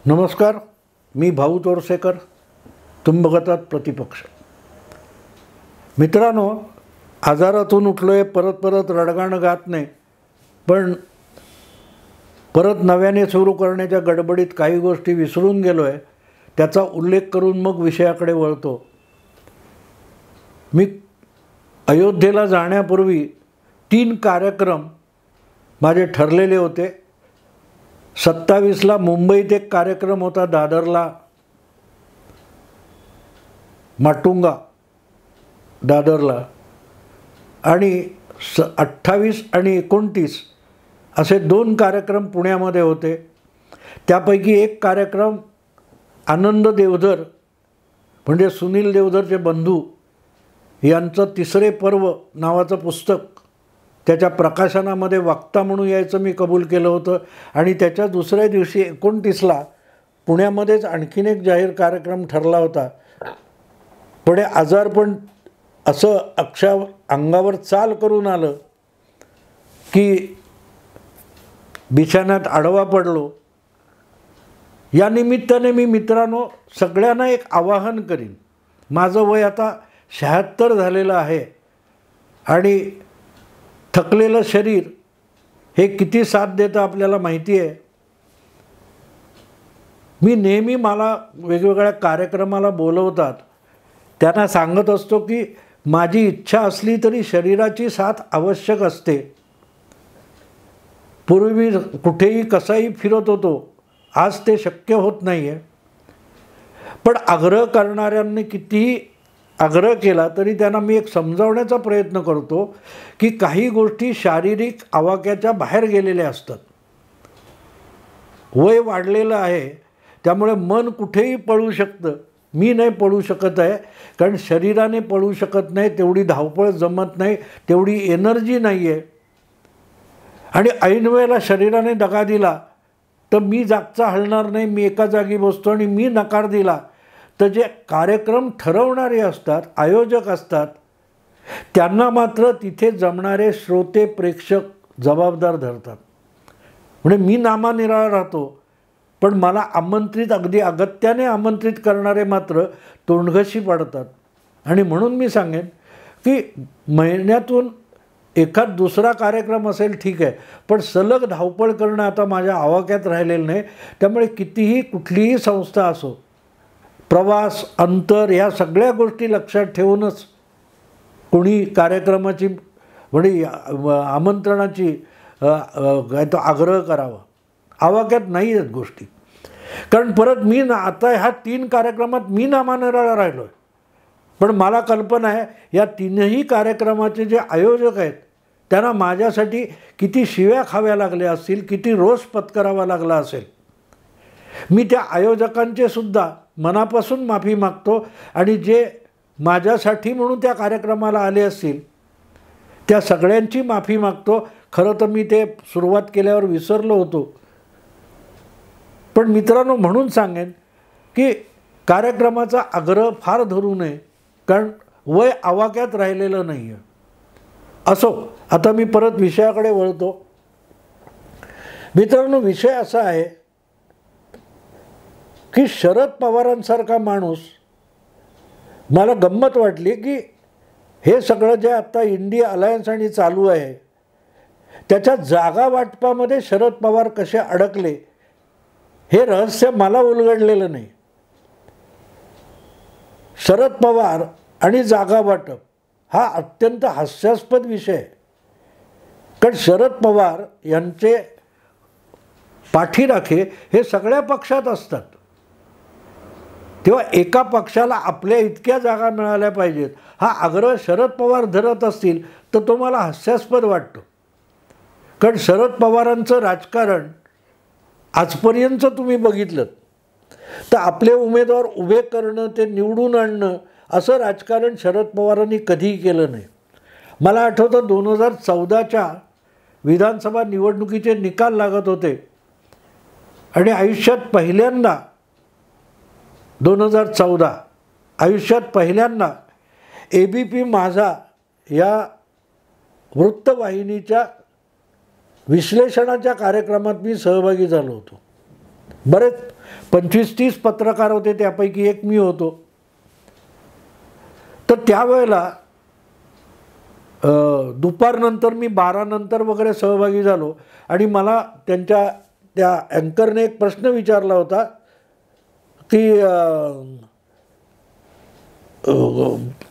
नमस्कार, मी भाऊ तोरसेकर. तुम्ही बघत आहात प्रतिपक्ष. मित्रांनो, आजारातून उठलो आहे, परत परत रडगाणं गात नाही, पण परत नव्याने सुरू करण्याच्या गडबडीत काही गोष्टी विसरून गेलो आहे. त्याचा उल्लेख करून मग विषयाकडे वळतो. मी अयोध्येला जाण्यापूर्वी 3 कार्यक्रम माझे ठरलेले होते. 27ला मुंबईत एक कार्यक्रम होता, दादरला, माटुंगा दादरला, आणि 28 आणि 29 असे 2 कार्यक्रम पुण्यामध्ये होते. त्यापैकी एक कार्यक्रम आनंद देवधर म्हणजे सुनील देवधरचे बंधू यांचं 3रे पर्व नावाचं पुस्तक, त्याच्या प्रकाशनामध्ये वक्ता म्हणून यायचं मी कबूल केलं होतं. आणि त्याच्या दुसऱ्या दिवशी 29ला पुण्यामध्येच आणखीन एक जाहीर कार्यक्रम ठरला होता. पुढे आजारपण असं अंगावर चाल करून आलं की बिछाण्यात आडवा पडलो. या निमित्ताने मी मित्रांनो सगळ्यांना एक आवाहन करीन. माझं वय आता 76 झालेलं आहे आणि थकलेलं शरीर हे किती साथ देतं आपल्याला माहिती आहे. मी नेहमी मला वेगवेगळ्या कार्यक्रमाला बोलवतात, त्यांना सांगत असतो की माझी इच्छा असली तरी शरीराची साथ आवश्यक असते. पूर्वी कुठेही कसाही फिरत होतो, आज ते शक्य होत नाही आहे. पण आग्रह करणाऱ्यांनी कितीही आग्रह केला तरी त्यांना मी एक समजावण्याचा प्रयत्न करतो की काही गोष्टी शारीरिक आवाक्याच्या बाहेर गेलेल्या असतात. वय वाढलेलं आहे, त्यामुळे मन कुठेही पळू शकतं. मी नाही पळू शकत आहे, कारण शरीराने पळू शकत नाही, तेवढी धावपळ जमत नाही, तेवढी एनर्जी नाही आहे. आणि ऐनवेळेला शरीराने दगा दिला तर मी जागचा हलणार नाही, मी एका जागी बसतो. आणि मी नकार दिला तर जे कार्यक्रम ठरवणारे असतात, आयोजक असतात, त्यांना मात्र तिथे जमणारे श्रोते प्रेक्षक जबाबदार धरतात. म्हणजे मी नामानिराळा राहतो, पण मला आमंत्रित, अगदी अगत्याने आमंत्रित करणारे मात्र तोंडघशी पडतात. आणि म्हणून मी सांगेन की महिन्यातून एखाद दुसरा कार्यक्रम असेल ठीक आहे, पण सलग धावपळ करणं आता माझ्या आवाक्यात राहिलेलं नाही. त्यामुळे कितीही कुठलीही संस्था असो, प्रवास, अंतर, या सगळ्या गोष्टी लक्षात ठेवूनच कोणी कार्यक्रमाची म्हणजे आमंत्रणाची काय तो आग्रह करावा. आवाक्यात नाही आहेत गोष्टी. कारण परत मी आता ह्या 3 कार्यक्रमात मी नामानिराळा राहिलो आहे, पण मला कल्पना आहे या 3ही कार्यक्रमाचे जे आयोजक आहेत त्यांना माझ्यासाठी किती शिव्या खाव्या लागल्या असतील, किती रोष पत्करावा लागला असेल. मी त्या आयोजकांचे सुद्धा मनापासून माफी मागतो. आणि जे माझ्यासाठी म्हणून त्या कार्यक्रमाला आले असतील त्या सगळ्यांची माफी मागतो. खरं तर मी ते सुरुवात केल्यावर विसरलो होतो. पण मित्रांनो, म्हणून सांगेन की कार्यक्रमाचा आग्रह फार धरू नये, कारण वय आवाक्यात राहिलेलं नाही आहे. असो, आता मी परत विषयाकडे वळतो. मित्रांनो, विषय असा आहे की शरद पवारांसारखा माणूस, मला गंमत वाटली की हे सगळं जे आता इंडिया अलायन्स आणि चालू आहे त्याच्या जागा वाटपामध्ये शरद पवार कसे अडकले हे रहस्य मला उलगडलेलं नाही. शरद पवार आणि जागा वाटप हा अत्यंत हास्यास्पद विषय आहे. कारण शरद पवार यांचे पाठीराखे हे सगळ्या पक्षात असतात. तेव्हा एका पक्षाला आपल्या इतक्या जागा मिळाल्या पाहिजेत हा आग्रह शरद पवार धरत असतील तर तो मला हास्यास्पद वाटतो. कारण शरद पवारांचं राजकारण आजपर्यंत तुम्ही बघितलं तर आपले उमेदवार उभे करणं, ते निवडून आणणं, असं राजकारण शरद पवारांनी कधीही केलं नाही. मला आठवतं 2014च्या विधानसभा निवडणुकीचे निकाल लागत होते आणि आयुष्यात पहिल्यांदा 2014 आयुष्यात पहिल्यांदा ABP माझा या वृत्तवाहिनीच्या विश्लेषणाच्या कार्यक्रमात मी सहभागी झालो होतो. बरेच 25-30 पत्रकार होते, त्यापैकी एक मी होतो. तर त्यावेळेला दुपारनंतर मी 12 नंतर वगैरे सहभागी झालो आणि मला त्यांच्या त्या अँकरने एक प्रश्न विचारला होता की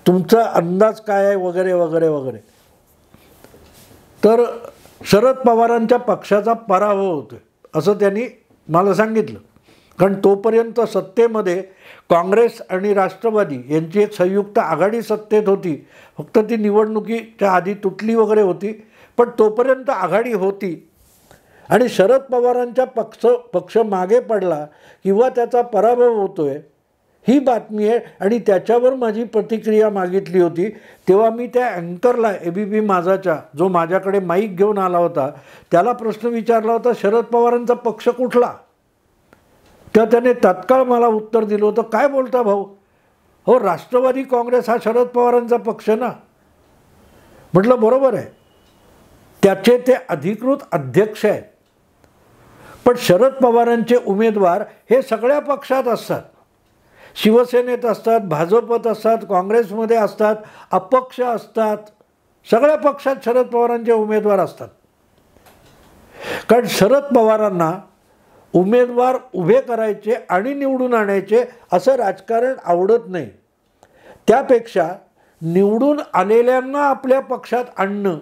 तुमचा अंदाज काय आहे वगैरे वगैरे वगैरे. तर शरद पवारांच्या पक्षाचा पराभव होतोय असं त्यांनी मला सांगितलं. कारण तोपर्यंत सत्तेमध्ये काँग्रेस आणि राष्ट्रवादी यांची एक संयुक्त आघाडी सत्तेत होती. फक्त ती निवडणुकीच्या आधी तुटली वगैरे होती, पण तोपर्यंत आघाडी होती. आणि शरद पवारांच्या पक्ष मागे पडला किंवा त्याचा पराभव होतोय ही बातमी आहे. आणि त्याच्यावर माझी प्रतिक्रिया मागितली होती. तेव्हा मी त्या अँकरला ABP माझाच्या, जो माझ्याकडे माईक घेऊन आला होता, त्याला प्रश्न विचारला होता, शरद पवारांचा पक्ष कुठला? तेव्हा त्याने तात्काळ मला उत्तर दिलं होतं, काय बोलता भाऊ, हो राष्ट्रवादी काँग्रेस हा शरद पवारांचा पक्ष ना. म्हटलं बरोबर आहे, त्याचे ते अधिकृत अध्यक्ष आहेत. पण शरद पवारांचे उमेदवार हे सगळ्या पक्षात असतात. शिवसेनेत असतात, भाजपत असतात, काँग्रेसमध्ये असतात, अपक्ष असतात. सगळ्या पक्षात शरद पवारांचे उमेदवार असतात. कारण शरद पवारांना उमेदवार उभे करायचे आणि निवडून आणायचे असं राजकारण आवडत नाही. त्यापेक्षा निवडून आलेल्यांना आपल्या पक्षात आणणं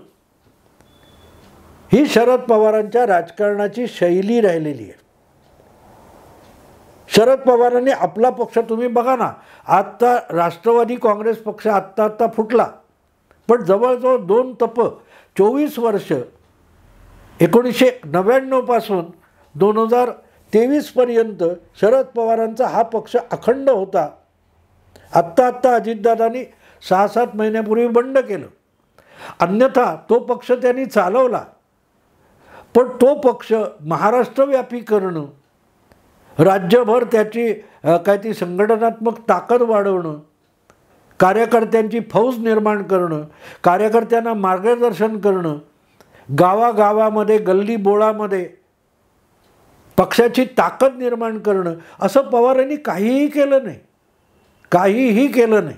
ही शरद पवारांच्या राजकारणाची शैली राहिलेली आहे. शरद पवारांनी आपला पक्ष, तुम्ही बघा ना, आत्ता राष्ट्रवादी काँग्रेस पक्ष आत्ता फुटला, पण जवळजवळ 2 टप्पे 24 वर्ष 1999 पासून 2023 पर्यंत शरद पवारांचा हा पक्ष अखंड होता. आत्ता अजितदादांनी 6-7 महिन्यापूर्वी बंड केलं. अन्यथा तो पक्ष त्यांनी चालवला. पण तो पक्ष महाराष्ट्रव्यापी करणं, राज्यभर त्याची काय ती संघटनात्मक ताकद वाढवणं, कार्यकर्त्यांची फौज निर्माण करणं, कार्यकर्त्यांना मार्गदर्शन करणं, गावागावामध्ये गल्ली बोळामध्ये पक्षाची ताकद निर्माण करणं, असं पवारांनी काहीही केलं नाही. काहीही केलं नाही.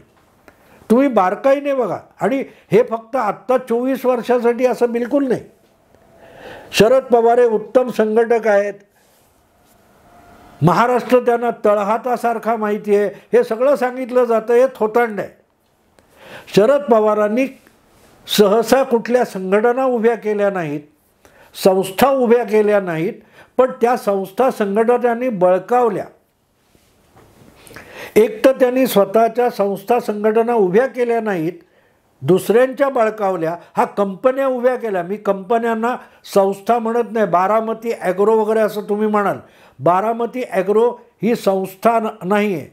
तुम्ही बारकाईने बघा. आणि हे फक्त आत्ता 24 वर्षासाठी असं बिलकुल नाही. शरद पवार हे उत्तम संघटक आहेत. महाराष्ट्र त्यांना तळहातासारखा माहिती आहे, हे सगळं सांगितलं जातं, हे थोतांड आहे. शरद पवारांनी सहसा कुठल्या संघटना उभ्या केल्या नाहीत, संस्था उभ्या केल्या नाहीत, पण त्या संस्था संघटनांनी बळकावल्या. एक तर त्यांनी स्वतःच्या संस्था संघटना उभ्या केल्या नाहीत, दुसऱ्यांच्या बळकावल्या. हा कंपन्या उभ्या केल्या. मी कंपन्यांना संस्था म्हणत नाही. बारामती ॲग्रो वगैरे असं तुम्ही म्हणाल. बारामती ॲग्रो ही संस्था नाही आहे,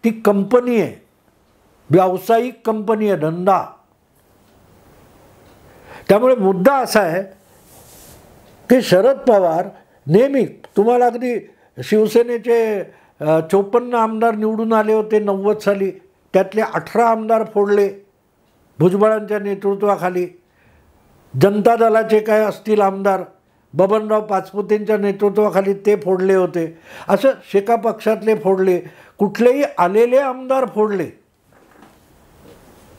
ती कंपनी आहे, व्यावसायिक कंपनी आहे, धंदा. त्यामुळे मुद्दा असा आहे की शरद पवार नेहमी, तुम्हाला अगदी शिवसेनेचे 54 आमदार निवडून आले होते 90 साली, त्यातले 18 आमदार फोडले भुजबळांच्या नेतृत्वाखाली. जनता दलाचे काय असतील आमदार, बबनराव पाचपुतेंच्या नेतृत्वाखाली ते फोडले होते. असं शेका पक्षातले फोडले, कुठलेही आलेले आमदार फोडले.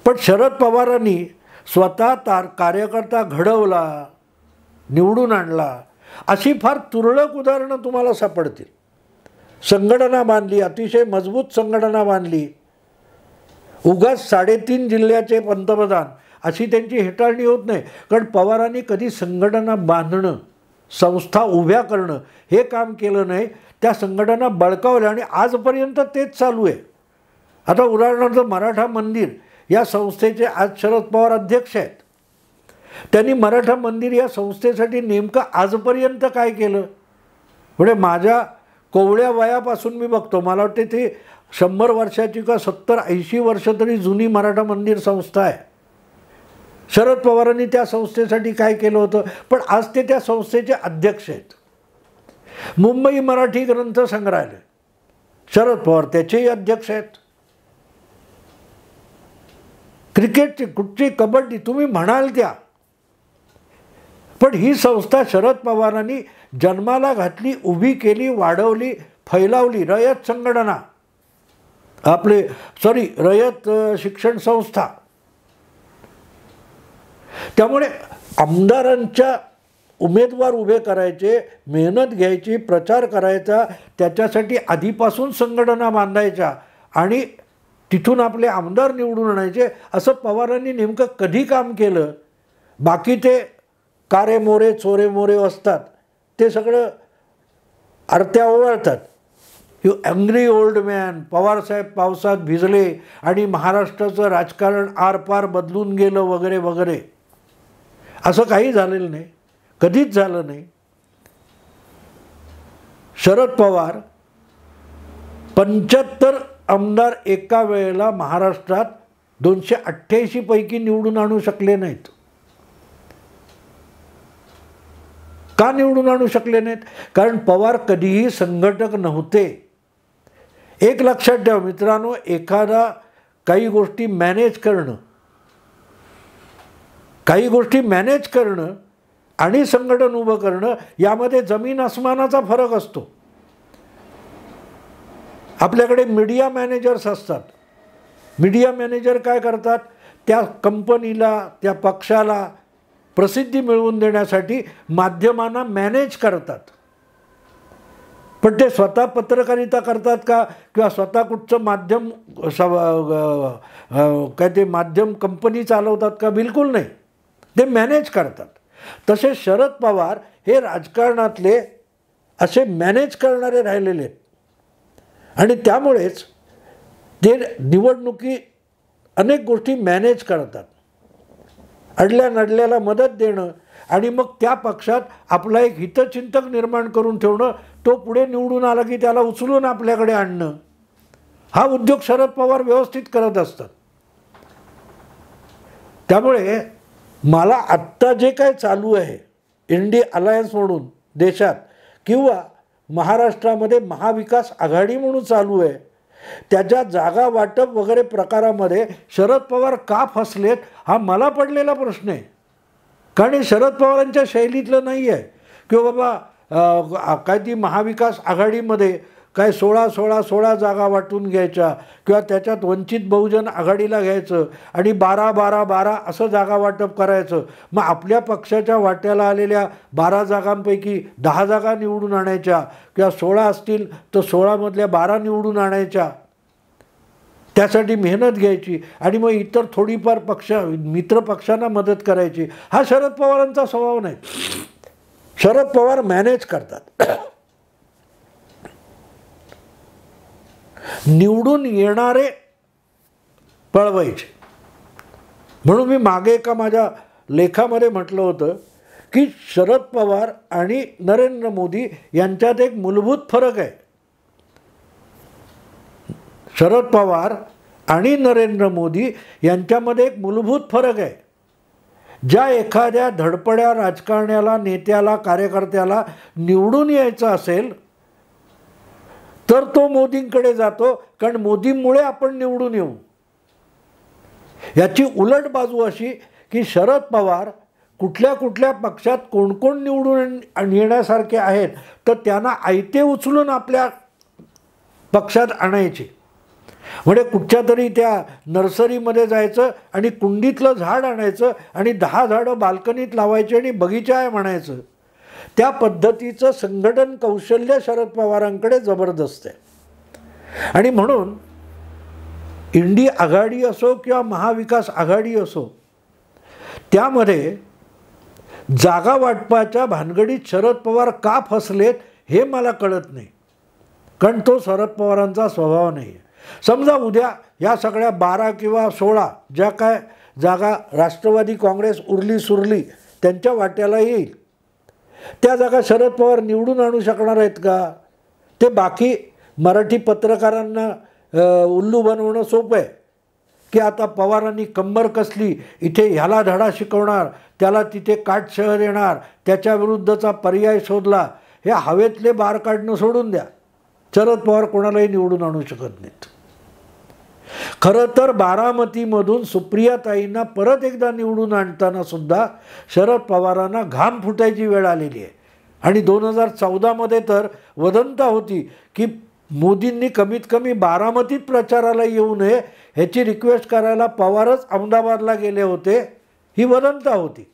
पण शरद पवारांनी स्वतः कार्यकर्ता घडवला, निवडून आणला. अशी फार तुरळक उदाहरणं तुम्हाला सापडतील. संघटना बांधली, अतिशय मजबूत संघटना बांधली. उगाच 3.5 जिल्ह्याचे पंतप्रधान अशी त्यांची हेटाळणी होत नाही. कारण पवारांनी कधी संघटना बांधणं, संस्था उभ्या करणं हे काम केलं नाही. त्या संघटना बळकावल्या आणि आजपर्यंत तेच चालू आहे. आता उदाहरणार्थ मराठा मंदिर या संस्थेचे आज शरद पवार अध्यक्ष आहेत. त्यांनी मराठा मंदिर या संस्थेसाठी नेमकं आजपर्यंत काय केलं? म्हणजे माझ्या कोवळ्या वयापासून मी बघतो, मला वाटते ती 100 वर्षाची का 70-80 वर्ष तरी जुनी मराठा मंदिर संस्था आहे. शरद पवारांनी त्या संस्थेसाठी काय केलं होतं? पण आज ते त्या संस्थेचे अध्यक्ष आहेत. मुंबई मराठी ग्रंथ संग्रहालय, शरद पवार त्याचेही अध्यक्ष आहेत. क्रिकेटची, कुठची, कबड्डी, तुम्ही म्हणाल त्या. पण ही संस्था शरद पवारांनी जन्माला घातली, उभी केली, वाढवली, फैलावली रयत संघटना, रयत शिक्षण संस्था. त्यामुळे आमदारांच्या उमेदवार उभे करायचे, मेहनत घ्यायची, प्रचार करायचा, त्याच्यासाठी आधीपासून संघटना बांधायच्या आणि तिथून आपले आमदार निवडून आणायचे. असं पवारांनी नेमकं कधी काम केलं? बाकी ते कारे मोरे चोरे मोरे असतात ते सगळं आरत्या ओवाळतात. यू अँग्री ओल्ड मॅन, पवारसाहेब पावसात भिजले आणि महाराष्ट्राचं राजकारण आरपार बदलून गेलं वगैरे वगैरे. असं काही झालेलं नाही, कधीच झालं नाही. शरद पवार 75 आमदार एका वेळेला महाराष्ट्रात 288 पैकी निवडून आणू शकले नाहीत. का निवडून आणू शकले नाहीत? कारण पवार कधीही संघटक नव्हते. एक लक्षात ठेवा मित्रांनो, काही गोष्टी मॅनेज करणं आणि संघटन उभं करणं यामध्ये जमीन आसमानाचा फरक असतो. आपल्याकडे मीडिया मॅनेजर्स असतात. मीडिया मॅनेजर काय करतात? त्या कंपनीला, त्या पक्षाला प्रसिद्धी मिळवून देण्यासाठी माध्यमांना मॅनेज करतात. पण ते स्वतः पत्रकारिता करतात का? किंवा स्वतः कुठचं माध्यम माध्यम कंपनी चालवतात का? बिलकुल नाही, ते मॅनेज करतात. तसे शरद पवार हे राजकारणातले असे मॅनेज करणारे राहिलेले आहेत आणि त्यामुळेच ते निवडणुकी अनेक गोष्टी मॅनेज करतात. अडल्या नडल्याला मदत देणं आणि मग त्या पक्षात आपला एक हितचिंतक निर्माण करून ठेवणं, तो पुढे निवडून आला की त्याला उचलून आपल्याकडे आणणं, हा उद्योग शरद पवार व्यवस्थित करत असतात. त्यामुळे मला आत्ता जे काय चालू आहे इंडी अलायन्स म्हणून देशात किंवा महाराष्ट्रामध्ये महाविकास आघाडी म्हणून चालू आहे, त्याच्या जागा वाटप वगैरे प्रकारामध्ये शरद पवार का फसलेत हा मला पडलेला प्रश्न आहे. कारण हे शरद पवारांच्या शैलीतलं नाही आहे किंवा बाबा काय ती महाविकास आघाडीमध्ये काय 16 जागा वाटून घ्यायच्या किंवा त्याच्यात वंचित बहुजन आघाडीला घ्यायचं आणि 12 असं जागा वाटप करायचं. मग आपल्या पक्षाच्या वाट्याला आलेल्या 12 जागांपैकी 10 जागा निवडून आणायच्या किंवा 16 असतील तर 16मधल्या 12 निवडून आणायच्या. त्यासाठी मेहनत घ्यायची आणि मग इतर थोडीफार मित्र पक्षांना मदत करायची. हा शरद पवारांचा स्वभाव नाही. शरद पवार मॅनेज करतात. निवडून येणारे पळवायचे. म्हणून मी मागे एका माझ्या लेखामध्ये म्हटलं होतं की शरद पवार आणि नरेंद्र मोदी यांच्यात एक मूलभूत फरक आहे. शरद पवार आणि नरेंद्र मोदी यांच्यामध्ये एक मूलभूत फरक आहे. ज्या एखाद्या धडपड्या राजकारण्याला, नेत्याला, कार्यकर्त्याला निवडून यायचं असेल तर तो मोदींकडे जातो, कारण मोदींमुळे आपण निवडून येऊ. याची उलट बाजू अशी की शरद पवार कुठल्या पक्षात कोण निवडून येण्यासारखे आहेत तर त्यांना आयते उचलून आपल्या पक्षात आणायचे. म्हणजे कुठच्या तरी त्या नर्सरीमध्ये जायचं आणि कुंडीतलं झाड आणायचं आणि 10 झाडं बाल्कनीत लावायची आणि बगीचा आहे म्हणायचं. त्या पद्धतीचं संघटन कौशल्य शरद पवारांकडे जबरदस्त आहे. आणि म्हणून इंडी आघाडी असो किंवा महाविकास आघाडी असो, त्यामध्ये जागा वाटपाच्या भानगडीत शरद पवार का फसलेत हे मला कळत नाही. कारण तो शरद पवारांचा स्वभाव नाही आहे. समजा उद्या या सगळ्या 12 किंवा 16 ज्या काय जागा राष्ट्रवादी काँग्रेस उरली सुरली त्यांच्या वाट्याला येईल, त्या जागा शरद पवार निवडून आणू शकणार आहेत का? ते बाकी मराठी पत्रकारांना उल्लू बनवणं सोपं आहे की आता पवारांनी कंबर कसली, इथे ह्याला धडा शिकवणार, त्याला तिथे काटशहर येणार, त्याच्याविरुद्धचा पर्याय शोधला. हे हवेतले बार काढणं सोडून द्या. शरद पवार कोणालाही निवडून आणू शकत नाहीत. खरं तर बारामतीमधून सुप्रियाताईंना परत एकदा निवडून आणताना सुद्धा शरद पवारांना घाम फुटायची वेळ आलेली आहे. आणि 2014मध्ये तर वदंता होती की मोदींनी कमीत कमी बारामतीत प्रचाराला येऊ नये ह्याची रिक्वेस्ट करायला पवारच अहमदाबादला गेले होते, ही वदंता होती.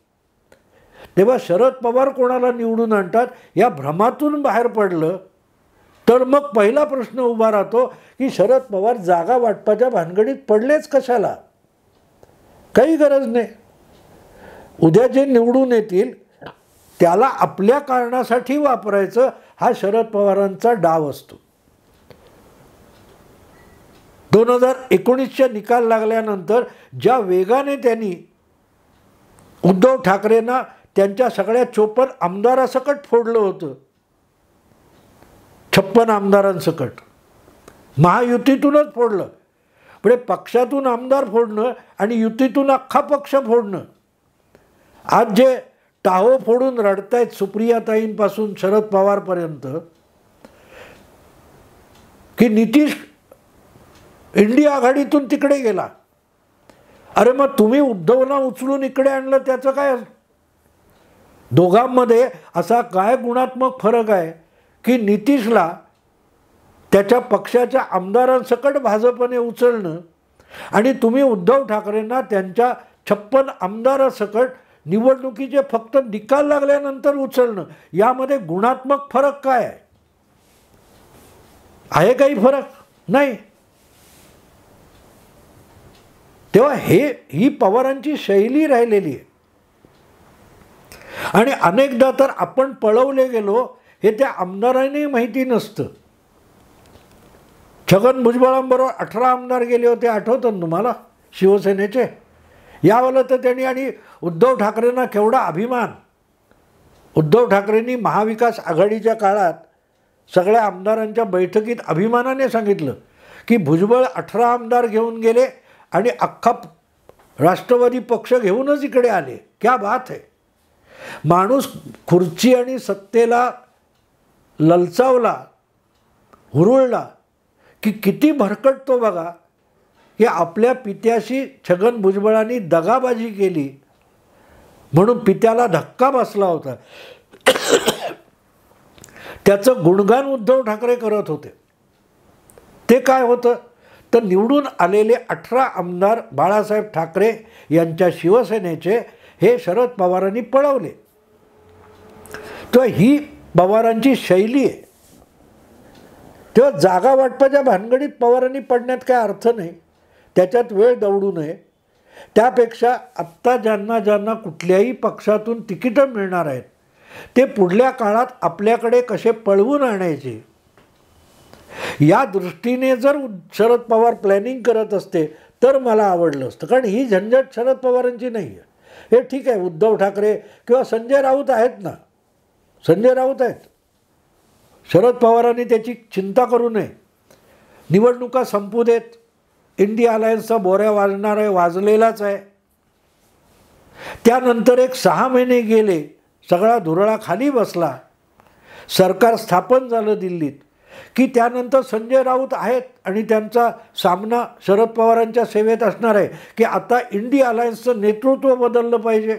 तेव्हा शरद पवार कोणाला निवडून आणतात या भ्रमातून बाहेर पडलं तर मग पहिला प्रश्न उभा राहतो की शरद पवार जागा वाटपाच्या भानगडीत पडलेच कशाला? काही गरज नाही. उद्या जे निवडून येतील त्याला आपल्या कारणासाठी वापरायचं हा शरद पवारांचा डाव असतो. 2019च्या निकाल लागल्यानंतर ज्या वेगाने त्यांनी उद्धव ठाकरेंना त्यांच्या सगळ्या 54 आमदारासकट फोडलं होतं, 56 आमदारांसकट महायुतीतूनच फोडलं. पुढे पक्षातून आमदार फोडणं आणि युतीतून अख्खा पक्ष फोडणं. आज जे टाहो फोडून रडतायत सुप्रियाताईंपासून शरद पवारपर्यंत की नितीश इंडिया आघाडीतून तिकडे गेला. अरे मग तुम्ही उद्धवला उचलून इकडे आणलं त्याचं काय? दोघांमध्ये असा काय गुणात्मक फरक आहे की नितीशला त्याच्या पक्षाच्या आमदारांसकट भाजपने उचलणं आणि तुम्ही उद्धव ठाकरेंना त्यांच्या 56 आमदारासकट निवडणुकीचे फक्त निकाल लागल्यानंतर उचलणं, यामध्ये गुणात्मक फरक काय आहे? आहे काही फरक? नाही. तेव्हा ही पवारांची शैली राहिलेली आहे. आणि अनेकदा तर आपण पळवले गेलो हे त्या आमदारांनी माहिती नसतं. छगन भुजबळांबरोबर 18 आमदार गेले होते, आठवतं तुम्हाला, शिवसेनेचे. यावेळेला तर त्यांनी आणि उद्धव ठाकरेंना केवढा अभिमान. उद्धव ठाकरेंनी महाविकास आघाडीच्या काळात सगळ्या आमदारांच्या बैठकीत अभिमानाने सांगितलं की भुजबळ 18 आमदार घेऊन गेले आणि अख्खा राष्ट्रवादी पक्ष घेऊनच इकडे आले. क्या बात है. माणूस खुर्ची आणि सत्तेला ललचावला, हुरळला की किती भरकटतो बघा. की आपल्या पित्याशी छगन भुजबळांनी दगाबाजी केली म्हणून पित्याला धक्का बसला होता. त्याचं गुणगान उद्धव ठाकरे करत होते. ते काय होतं तर निवडून आलेले 18 आमदार बाळासाहेब ठाकरे यांच्या शिवसेनेचे हे शरद पवारांनी पळवले. तर ही पवारांची शैली आहे. तेव्हा जागा वाटपाच्या भानगडीत पवारांनी पडण्यात काय अर्थ नाही, त्याच्यात वेळ दवडू नये. त्यापेक्षा आत्ता ज्यांना कुठल्याही पक्षातून तिकीटं मिळणार आहेत ते पुढल्या काळात आपल्याकडे कसे पळवून आणायचे या दृष्टीने जर शरद पवार प्लॅनिंग करत असते तर मला आवडलं असतं. कारण ही झंझट शरद पवारांची नाही आहे. हे ठीक आहे, उद्धव ठाकरे किंवा संजय राऊत आहेत ना, संजय राऊत आहेत. शरद पवारांनी त्याची चिंता करू नये. निवडणुका संपू देत. इंडिया अलायन्सचा बोऱ्या वाजणार आहे, वाजलेलाच आहे. त्यानंतर एक 6 महिने गेले, सगळा धुरळा खाली बसला, सरकार स्थापन झालं दिल्लीत की त्यानंतर संजय राऊत आहेत आणि त्यांचा सामना शरद पवारांच्या सेवेत असणार आहे की आता इंडिया अलायन्सचं नेतृत्व बदललं पाहिजे.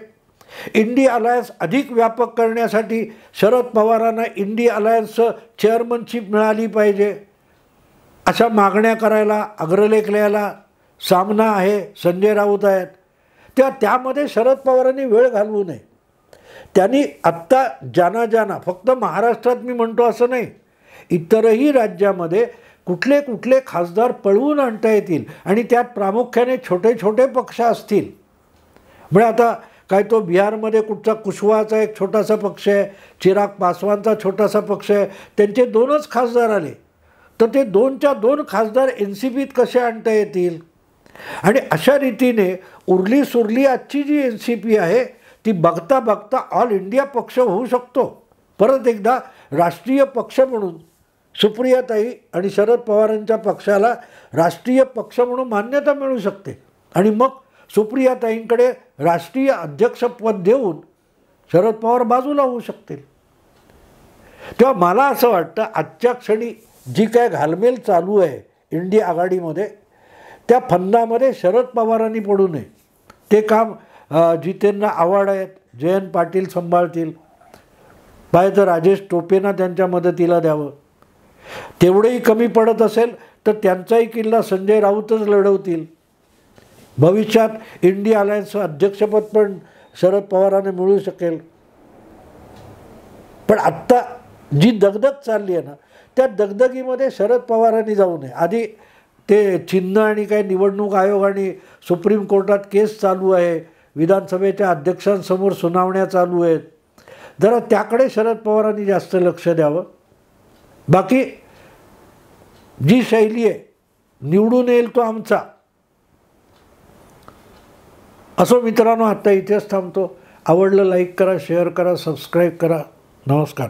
इंडिया अलायन्स अधिक व्यापक करण्यासाठी शरद पवारांना इंडिया अलायन्सचं चेअरमनशिप मिळाली पाहिजे अशा मागण्या करायला, अग्रलेख लिहायला सामना आहे, संजय राऊत आहेत. तेव्हा त्यामध्ये शरद पवारांनी वेळ घालवू नये. त्यांनी आत्ता ज्यांना फक्त महाराष्ट्रात मी म्हणतो असं नाही, इतरही राज्यामध्ये कुठले कुठले खासदार पळवून आणता येतील आणि त्यात प्रामुख्याने छोटे छोटे पक्ष असतील. म्हणजे आता काय तो बिहारमध्ये कुठचा कुशवाहाचा एक छोटासा पक्ष आहे, चिराग पासवानचा छोटासा पक्ष आहे, त्यांचे 2च खासदार आले. तर ते 2च्या 2 खासदार NCPत कसे आणता येतील? आणि अशा रीतीने उरली सुरली आजची जी NCP आहे ती बघता बघता ऑल इंडिया पक्ष होऊ शकतो. परत एकदा राष्ट्रीय पक्ष म्हणून सुप्रियाताई आणि शरद पवारांच्या पक्षाला राष्ट्रीय पक्ष म्हणून मान्यता मिळू शकते आणि मग सुप्रियाताईंकडे राष्ट्रीय अध्यक्षपद देऊन शरद पवार बाजूला होऊ शकतील. तेव्हा मला असं वाटतं आजच्या क्षणी जी काय घालमेल चालू आहे इंडिया आघाडीमध्ये त्या फंदामध्ये शरद पवारांनी पडू नये. ते काम जितेंद्र आव्हाड आहेत, जयंत पाटील सांभाळतील. पाहिजे तर राजेश टोपेंना त्यांच्या मदतीला द्यावं. तेवढंही कमी पडत असेल तर त्यांचाही किल्ला संजय राऊतच लढवतील. भविष्यात इंडिया अलायन्सचं अध्यक्षपद पण शरद पवारांना मिळू शकेल. पण आत्ता जी दगदग चालली आहे ना, त्या दगदगीमध्ये शरद पवारांनी जाऊ नये. आधी ते चिन्ह आणि काही निवडणूक आयोग आणि सुप्रीम कोर्टात केस चालू आहे, विधानसभेच्या अध्यक्षांसमोर सुनावण्या चालू आहेत, जरा त्याकडे शरद पवारांनी जास्त लक्ष द्यावं. बाकी जी शैली आहे, निवडून येईल तो आमचा. असो मित्रांनो, आत्ता इथेच थांबतो. आवडलं लाईक करा, शेअर करा, सबस्क्राईब करा. नमस्कार.